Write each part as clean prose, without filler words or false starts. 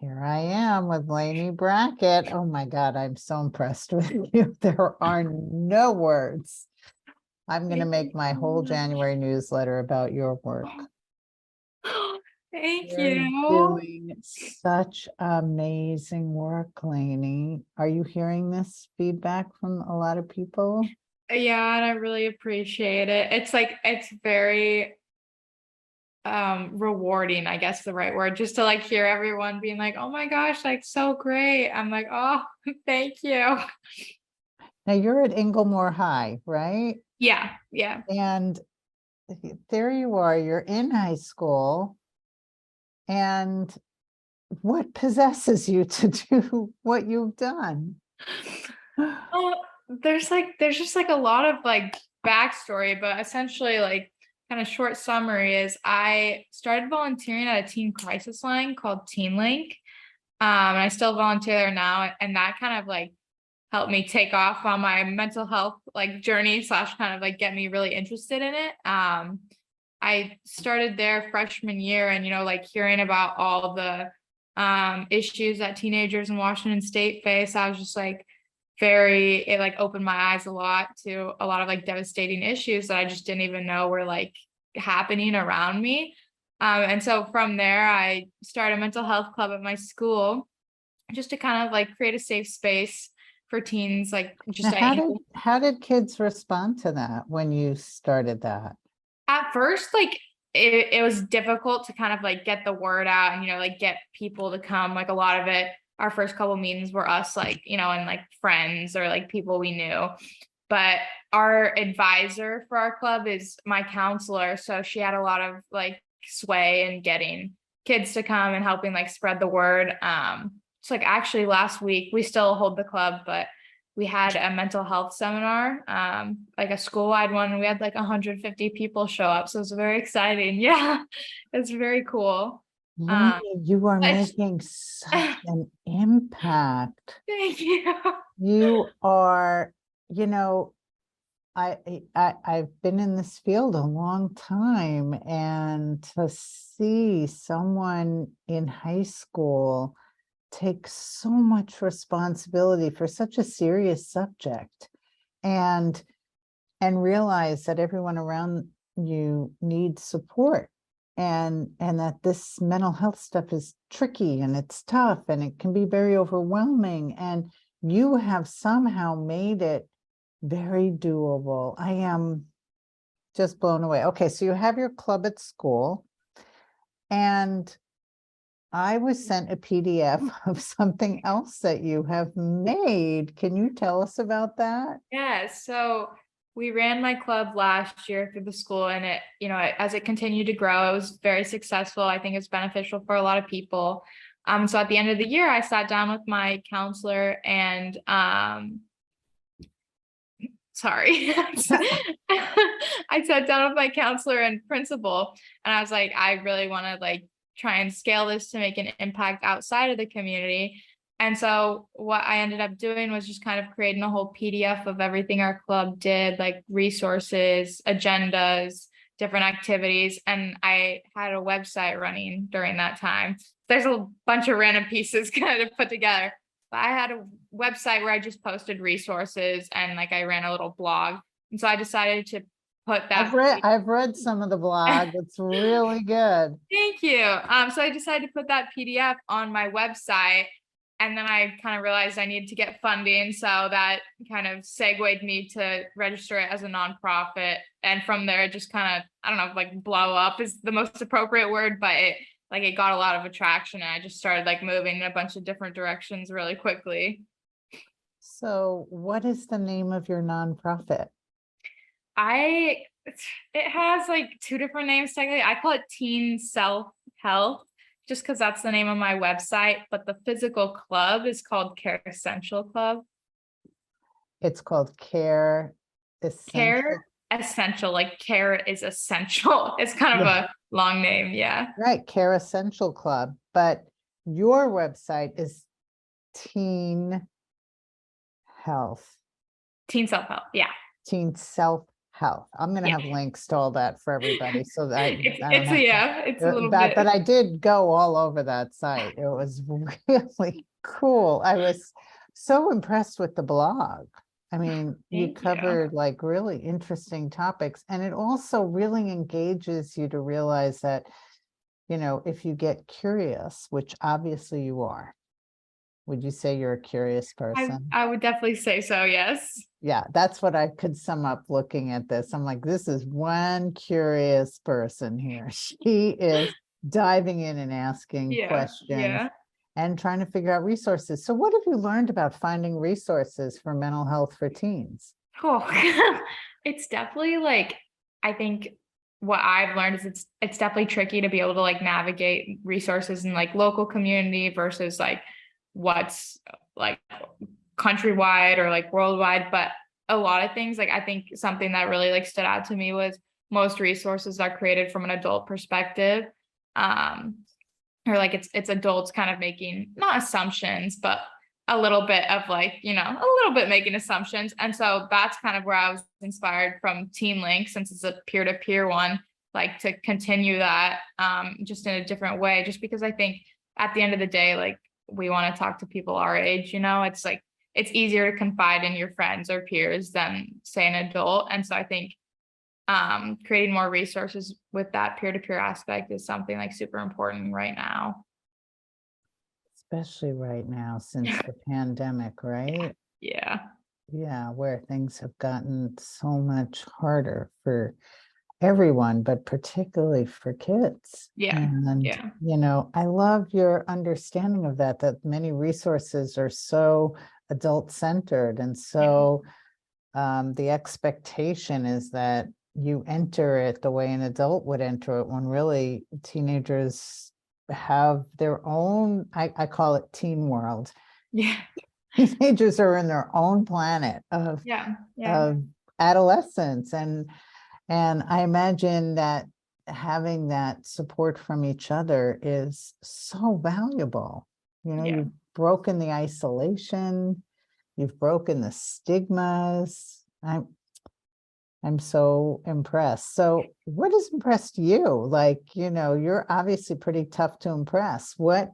Here I am with Laney Brackett. Oh my God, I'm so impressed with you. There are no words. I'm going to make my whole January newsletter about your work. Thank You're you. doing such amazing work, Laney. Are you hearing this feedback from a lot of people? Yeah, and I really appreciate it. It's very rewarding, I guess the right word, just to like hear everyone being like, oh my gosh, like so great. I'm like, oh, thank you. Now you're at Inglemoor High, right? Yeah. And there you are, you're in high school. And what possesses you to do what you've done? Well, there's just like a lot of like backstory, but essentially like kind of short summary is I started volunteering at a teen crisis line called Teen Link. And I still volunteer there now, and that kind of like helped me take off on my mental health like journey slash kind of like get me really interested in it. I started there freshman year, and like hearing about all the issues that teenagers in Washington State face, I was just like it like opened my eyes a lot to a lot of like devastating issues that I just didn't even know were like happening around me. And so from there, I started a mental health club at my school just to kind of like create a safe space for teens, like just Now, how did kids respond to that when you started that? at first, like it was difficult to kind of like get the word out and, like get people to come. Like a lot of it, our first couple meetings were us, like, and like friends or like people we knew. But our advisor for our club is my counselor. So she had a lot of like sway in getting kids to come and helping like spread the word. It's like actually last week, we still hold the club, but we had a mental health seminar, like a school-wide one, and we had like 150 people show up. So it was very exciting. Yeah, it's very cool. Laney, you are But making such an impact. thank you. You are, I've been in this field a long time, and to see someone in high school take so much responsibility for such a serious subject and realize that everyone around you needs support, and that this mental health stuff is tricky and it's tough and it can be very overwhelming, and you have somehow made it very doable. I am just blown away. Okay, so you have your club at school, and I was sent a PDF of something else that you have made. Can you tell us about that? Yeah, so we ran my club last year through the school, and it, as it continued to grow, it was very successful. I think it's beneficial for a lot of people. So at the end of the year, I sat down with my counselor and sorry. I sat down with my counselor and principal, and I was like, I really want to like try and scale this to make an impact outside of the community. And so what I ended up doing was just kind of creating a whole PDF of everything our club did, like resources, agendas, different activities. And I had a website running during that time. There's a bunch of random pieces kind of put together. But I had a website where I just posted resources, and like I ran a little blog. And so I decided to put that. I've read some of the blog. It's really good. Thank you. So I decided to put that PDF on my website, and then I kind of realized I needed to get funding. So that kind of segued me to register it as a nonprofit. And from there, it just kind of, I don't know, like blow up is the most appropriate word, but it got a lot of attraction, and I just started like moving in a bunch of different directions really quickly. So what is the name of your nonprofit? It has like two different names technically. I call it teen.self.health just because that's the name of my website, but the physical club is called Care Essential Club. It's called Care Essential. Care Essential, like care is essential. It's kind of a long name, yeah. Right, Care Essential Club, but your website is Teen Health. Teen Self-Help, yeah. Teen Self Health. I'm going to Yeah. have links to all that for everybody so that I don't It's a, have to, yeah, it's a little but bit. I did go all over that site. It was really cool. I was so impressed with the blog. I mean, you Thank you. covered like really interesting topics, and it also really engages you to realize that, if you get curious, which obviously you are, would you say you're a curious person? I would definitely say so, yes. Yeah, that's what I could sum up looking at this. I'm like, this is one curious person here. She is diving in and asking Yeah, questions yeah. and trying to figure out resources. So what have you learned about finding resources for mental health for teens? Oh, it's definitely like, I think what I've learned is it's definitely tricky to be able to like navigate resources in like local community versus like what's like countrywide or like worldwide. But a lot of things, like I think something that really like stood out to me was most resources are created from an adult perspective. Um, or like it's adults kind of making not assumptions, but a little bit of like, a little bit making assumptions. And so that's kind of where I was inspired from Teen Link, since it's a peer-to-peer one, like to continue that just in a different way, just because I think at the end of the day, like we want to talk to people our age, it's like it's easier to confide in your friends or peers than say an adult. And so I think creating more resources with that peer-to-peer aspect is something like super important right now. Especially right now since the pandemic, right? Yeah. Yeah, where things have gotten so much harder for everyone, but particularly for kids. Yeah. And, Yeah. I love your understanding of that, that many resources are so adult centered. And Yeah. so the expectation is that you enter it the way an adult would enter it, when really teenagers have their own, I call it teen world. Yeah. Teenagers are in their own planet Yeah. Yeah. of adolescence, and I imagine that having that support from each other is so valuable. Yeah. You've broken the isolation, you've broken the stigmas. I'm so impressed. So what has impressed you? Like, you're obviously pretty tough to impress. What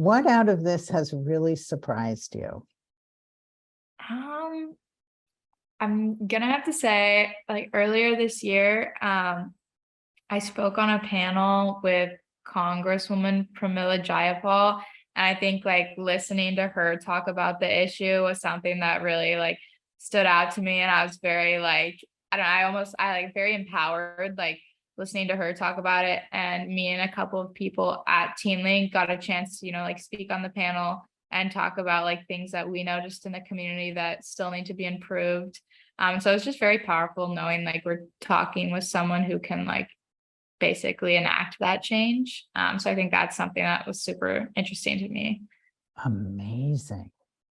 out of this has really surprised you? Um, I'm gonna have to say, like earlier this year, I spoke on a panel with Congresswoman Pramila Jayapal, and I think like listening to her talk about the issue was something that really like stood out to me, and I was very like, I don't know, I like very empowered, like listening to her talk about it. And me and a couple of people at Teen Link got a chance to, like speak on the panel and talk about like things that we noticed in the community that still need to be improved. So it's just very powerful knowing like we're talking with someone who can like basically enact that change. So I think that's something that was super interesting to me. Amazing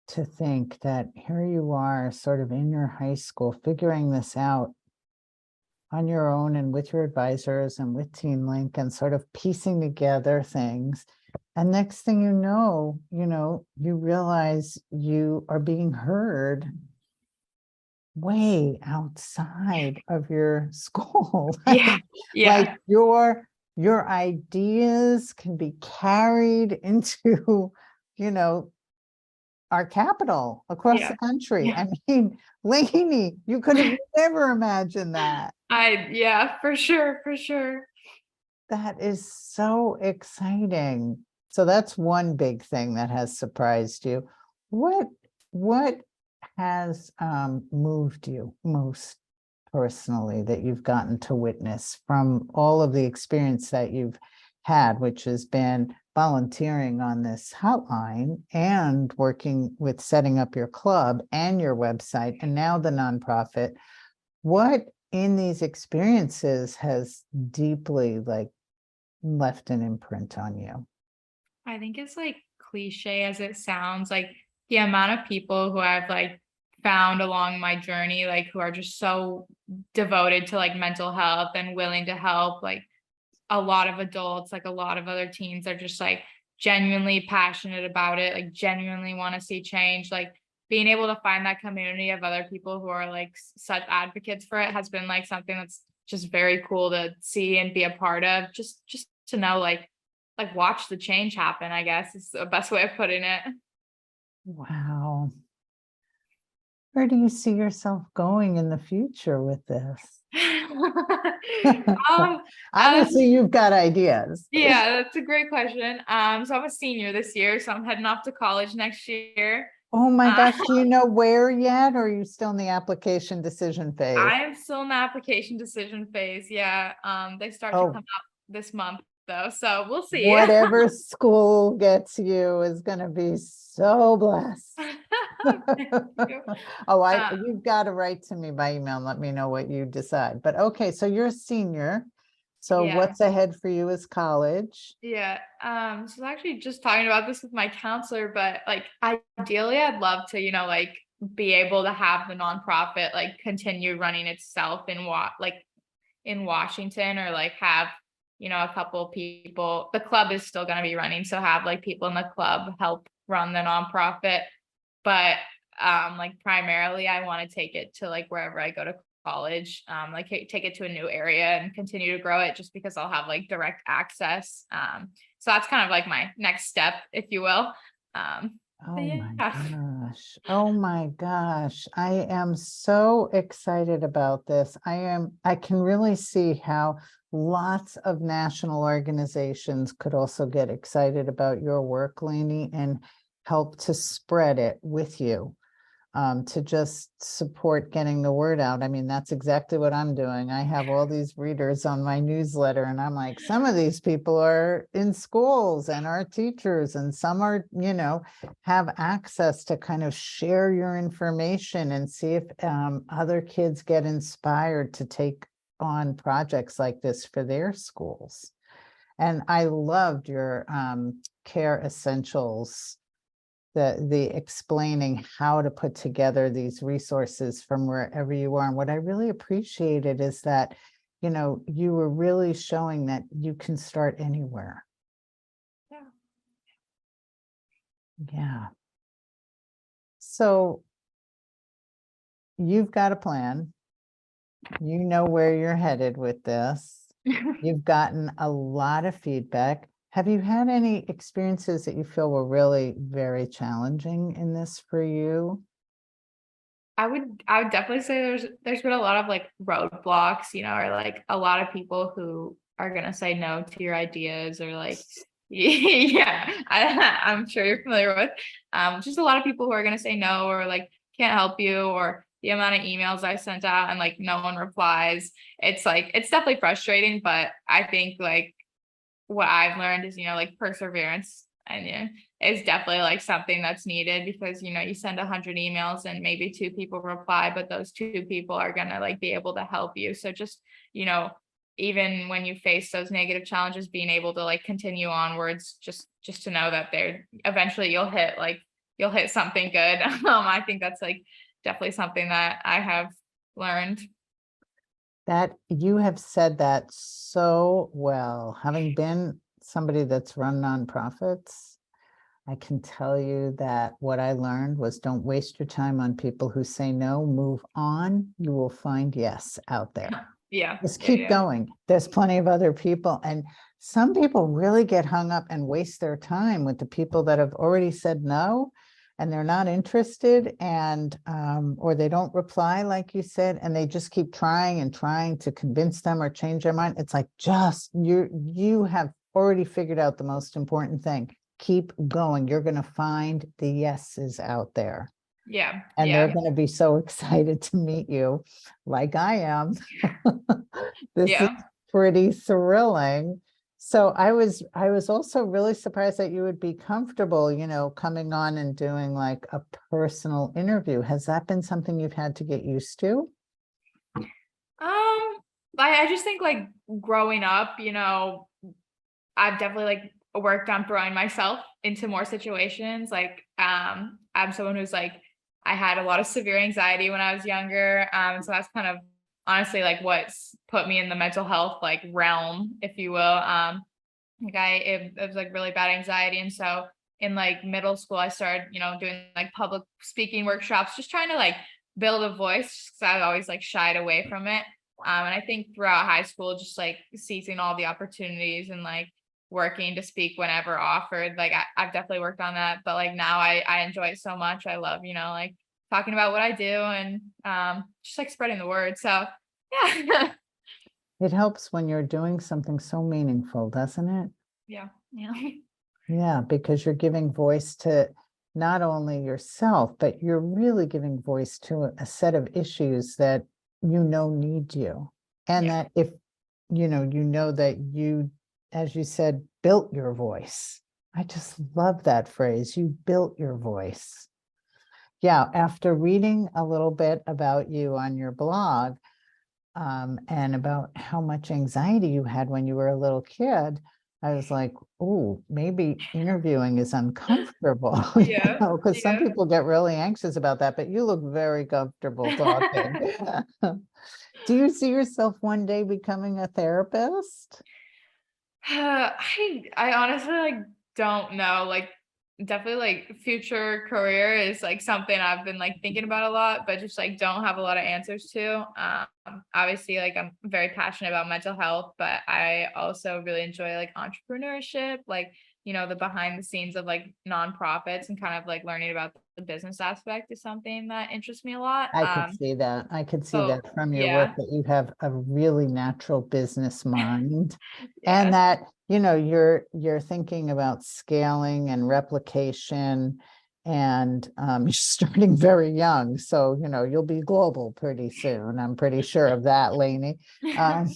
to think that here you are sort of in your high school figuring this out on your own and with your advisors and with Teen Link and sort of piecing together things. And next thing you realize you are being heard way outside of your school. Yeah. Like Yeah. your ideas can be carried into, you know, our capital across Yeah. the country. Yeah. I mean, Laney, you could have never imagined that. Yeah, for sure. For sure. That is so exciting. So that's one big thing that has surprised you. What has moved you most personally that you've gotten to witness from all of the experience that you've had, which has been volunteering on this hotline and working with setting up your club and your website and now the nonprofit? What in these experiences has deeply like left an imprint on you? I think it's like cliche as it sounds, like the amount of people who I've like found along my journey, like who are just so devoted to like mental health and willing to help, like a lot of adults, like a lot of other teens are just like genuinely passionate about it, like genuinely want to see change. Like being able to find that community of other people who are like such advocates for it has been like something that's just very cool to see and be a part of. Just to know like watch the change happen, I guess is the best way of putting it. Wow. Where do you see yourself going in the future with this? um, uh, Obviously, you've got ideas. yeah, that's a great question. So I'm a senior this year, so I'm heading off to college next year. Oh my Uh, gosh, do you know where yet, or are you still in the application decision phase? I am still in the application decision phase. Yeah. They start to come Oh, up this month though, so we'll see. whatever school gets you is going to be so blessed. Thank you. Oh, Uh, you've got to write to me by email and let me know what you decide. But okay, so you're a senior. So yeah. what's ahead for you is college. Yeah. So I was actually just talking about this with my counselor, but like ideally I'd love to, like be able to have the nonprofit like continue running itself in like in Washington, or like have, a couple people. The club is still going to be running, so have like people in the club help run the nonprofit. But like primarily I want to take it to like wherever I go to college, like take it to a new area and continue to grow it, just because I'll have like direct access. So that's kind of like my next step, if you will. But Oh my yeah. gosh. Oh my gosh. I am so excited about this. I can really see how lots of national organizations could also get excited about your work, Laney, and help to spread it with you. To just support getting the word out. I mean, that's exactly what I'm doing. I have all these readers on my newsletter, and I'm like, some of these people are in schools and are teachers, and some are, have access to kind of share your information and see if other kids get inspired to take on projects like this for their schools. And I loved your care essentials, the explaining how to put together these resources from wherever you are. And what I really appreciated is that, you were really showing that you can start anywhere. Yeah. Yeah. So you've got a plan. You know where you're headed with this. You've gotten a lot of feedback. Have you had any experiences that you feel were really very challenging in this for you? I would definitely say there's been a lot of like roadblocks, or like a lot of people who are gonna say no to your ideas, or like yeah, I'm sure you're familiar with. Just a lot of people who are gonna say no, or like can't help you, or the amount of emails I sent out and like no one replies. It's definitely frustrating, but I think like what I've learned is, like perseverance, and is definitely like something that's needed, because, you send 100 emails and maybe 2 people reply, but those 2 people are going to like be able to help you. So just, even when you face those negative challenges, being able to like continue onwards, just to know that they're eventually you'll hit something good. I think that's like definitely something that I have learned. That you have said that so well. Having been somebody that's run nonprofits, I can tell you that what I learned was don't waste your time on people who say no, move on. You will find yes out there. Yeah. Just Yeah. keep Yeah. going. There's plenty of other people. And some people really get hung up and waste their time with the people that have already said no, and they're not interested, and or they don't reply, like you said, and they just keep trying and trying to convince them or change their mind. It's like, just you have already figured out the most important thing. Keep going. You're going to find the yeses out there. Yeah. And they're Yeah. going to be so excited to meet you, like I am. This is Yeah. pretty thrilling. So I was also really surprised that you would be comfortable, coming on and doing like a personal interview. Has that been something you've had to get used to? I just think like growing up, I've definitely like worked on throwing myself into more situations. Like, I'm someone who's like, I had a lot of severe anxiety when I was younger. So that's kind of honestly like what's put me in the mental health like realm, if you will. Like it was like really bad anxiety. And so in like middle school, I started, doing like public speaking workshops, just trying to like build a voice because I always like shied away from it. And I think throughout high school, just like seizing all the opportunities and like working to speak whenever offered. Like I've definitely worked on that, but like now I enjoy it so much. I love, like talking about what I do and just like spreading the word. So yeah. It helps when you're doing something so meaningful, doesn't it? Yeah. Yeah. Yeah, because you're giving voice to not only yourself, but you're really giving voice to a set of issues that need you. And Yeah. that if that you, as you said, built your voice. I just love that phrase. You built your voice. Yeah, after reading a little bit about you on your blog, and about how much anxiety you had when you were a little kid, I was like, oh, maybe interviewing is uncomfortable, Yeah. because some Yeah. people get really anxious about that, but you look very comfortable talking. Do you see yourself one day becoming a therapist? I honestly like don't know. Like definitely like future career is like something I've been like thinking about a lot, but just like don't have a lot of answers to. Obviously like I'm very passionate about mental health, but I also really enjoy like entrepreneurship, like the behind the scenes of like nonprofits and kind of like learning about the business aspect is something that interests me a lot. I could see that. I could see So that from your work, yeah, that you have a really natural business mind, and yeah, that, you're thinking about scaling and replication, and you're starting very young. So, you'll be global pretty soon. I'm pretty sure of that, Laney. Um,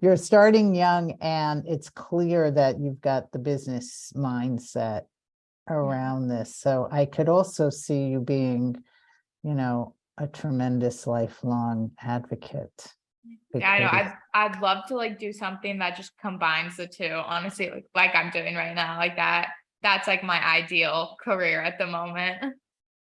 you're starting young, and it's clear that you've got the business mindset around this. So I could also see you being, a tremendous lifelong advocate, Yeah, I know. because I'd love to like do something that just combines the two. Honestly, like I'm doing right now, like that. That's like my ideal career at the moment.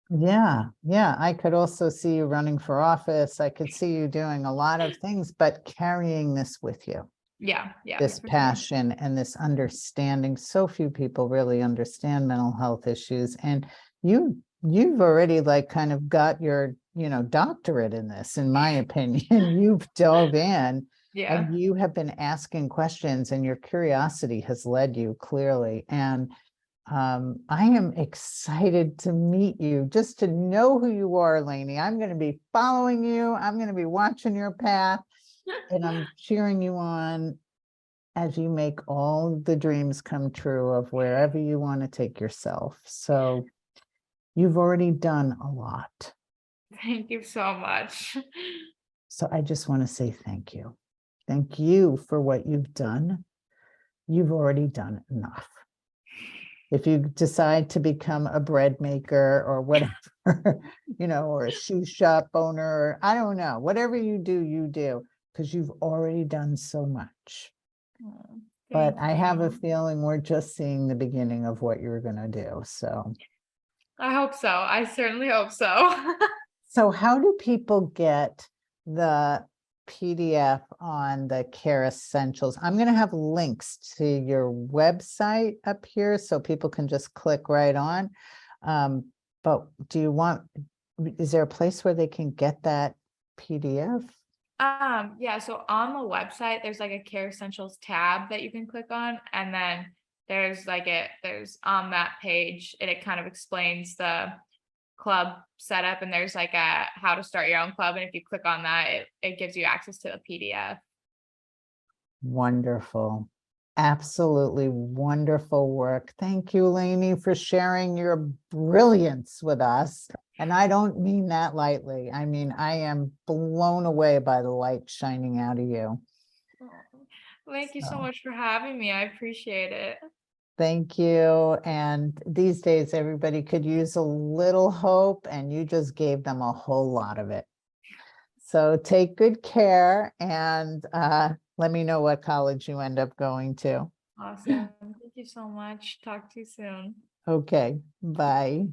yeah, I could also see you running for office. I could see you doing a lot of things, but carrying this with you, Yeah, yeah, this for sure. passion and this understanding. So few people really understand mental health issues, and you've already like kind of got your, doctorate in this, in my opinion. You've dove in, Yeah. and you have been asking questions, and your curiosity has led you clearly. And I am excited to meet you, just to know who you are, Laney. I'm going to be following you. I'm going to be watching your path, and I'm cheering you on as you make all the dreams come true of wherever you want to take yourself. So you've already done a lot. Thank you so much. So I just want to say thank you. Thank you for what you've done. You've already done enough. If you decide to become a bread maker or whatever, or a shoe shop owner, or I don't know, whatever you do, because you've already done so much. Oh, But thank I have a you. feeling we're just seeing the beginning of what you're going to do. I hope so. I certainly hope so. So how do people get the PDF on the Care Essentials? I'm going to have links to your website up here so people can just click right on. But is there a place where they can get that PDF? Yeah, so on the website, there's like a Care Essentials tab that you can click on, and then there's on that page, it kind of explains the club setup, and there's like a how to start your own club, and if you click on that, it gives you access to the PDF. Wonderful. Absolutely wonderful work. Thank you, Laney, for sharing your brilliance with us. And I don't mean that lightly. I mean, I am blown away by the light shining out of you. Oh, thank you so So much for having me. I appreciate it. thank you. And these days, everybody could use a little hope, and you just gave them a whole lot of it. So take good care, and let me know what college you end up going to. Awesome. Thank you so much. Talk to you soon. Okay, bye.